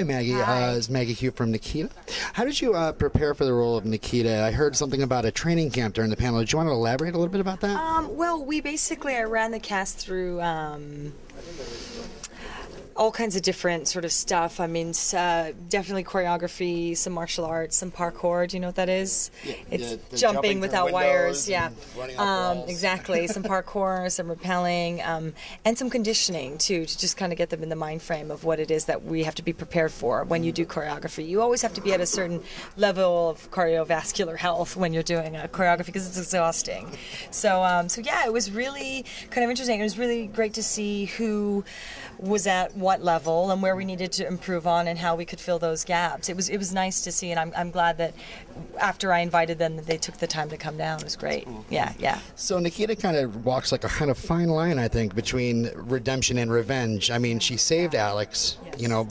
Hi, Maggie. It's Maggie Q from Nikita. How did you prepare for the role of Nikita? I heard something about a training camp during the panel. Did you want to elaborate a little bit about that? Well, I ran the cast through all kinds of different sort of stuff. I mean, definitely choreography, some martial arts, some parkour. Do you know what that is? Yeah, it's the jumping without wires. Yeah, running up walls. Exactly. Some parkour, some rappelling, and some conditioning too, to just kind of get them in the mind frame of what it is that we have to be prepared for when you do choreography. You always have to be at a certain level of cardiovascular health when you're doing a choreography because it's exhausting. So yeah, it was really kind of interesting. It was really great to see who was at what level and where we needed to improve on and how we could fill those gaps. It was nice to see, and I'm glad that after I invited them that they took the time to come down. It was great. Yeah. So Nikita kind of walks like a kind of fine line, I think, between redemption and revenge. I mean, she saved Alex,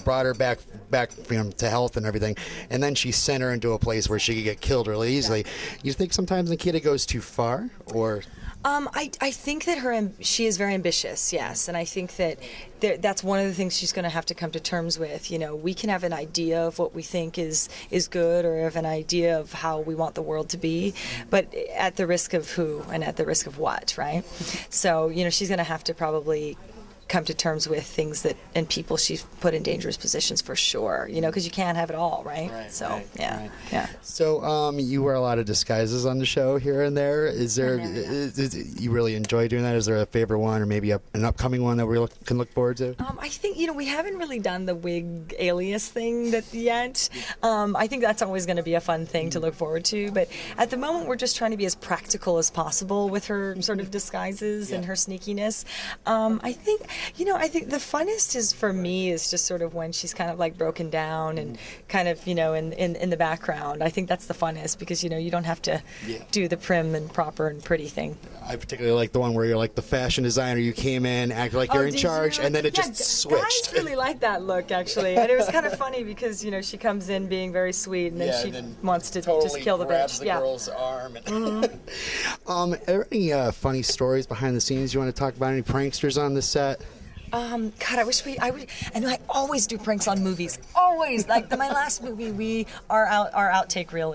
brought her back to health and everything, and then she sent her into a place where she could get killed really easily. You think sometimes Nikita goes too far, or? I think that she is very ambitious, yes, and I think that that's one of the things she's going to have to come to terms with. We can have an idea of what we think is good, or have an idea of how we want the world to be, but at the risk of who and at the risk of what, right? So, she's going to have to probably come to terms with things and people she's put in dangerous positions for sure, because you can't have it all, right? Yeah. So you wear a lot of disguises on the show here and there. Is there, you really enjoy doing that? Is there a favorite one, or maybe an upcoming one that we can look forward to? I think, we haven't really done the wig alias thing yet. I think that's always going to be a fun thing to look forward to, but at the moment we're just trying to be as practical as possible with her sort of disguises and her sneakiness. I think the funnest for me is just sort of when she's kind of like broken down and kind of, in the background. I think that's the funnest because, you don't have to do the prim and proper and pretty thing. I particularly like the one where you're like the fashion designer. You came in, acted like you're in charge, and then it just switched. Guys really like that look, actually. And it was kind of funny because, she comes in being very sweet and then she wants to totally just kill the grabs bitch. the girl's arm. Are there any funny stories behind the scenes you want to talk about? Any pranksters on the set? God, I would, and I always do pranks on movies. Always. Like my last movie, our outtake reel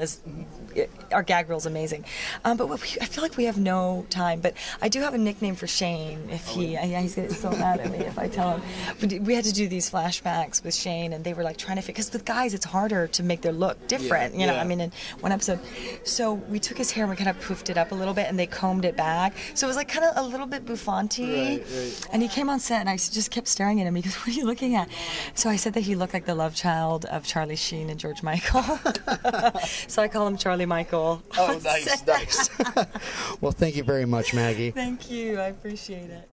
our gag reel is amazing. But I feel like we have no time. But I do have a nickname for Shane. He's going to get so mad at me if I tell him. But we had to do these flashbacks with Shane, and they were like trying to because with guys it's harder to make their look different. I mean, in one episode. So we took his hair and we kind of poofed it up a little bit, and they combed it back. So it was like kind of a little bit bouffanty. Right. And he came on set, and I just kept staring at him. He goes, "What are you looking at?" So I said that he looked like the love child of Charlie Sheen and George Michael. So I call him Charlie Michael. Oh, nice. Well, thank you very much, Maggie. Thank you. I appreciate it.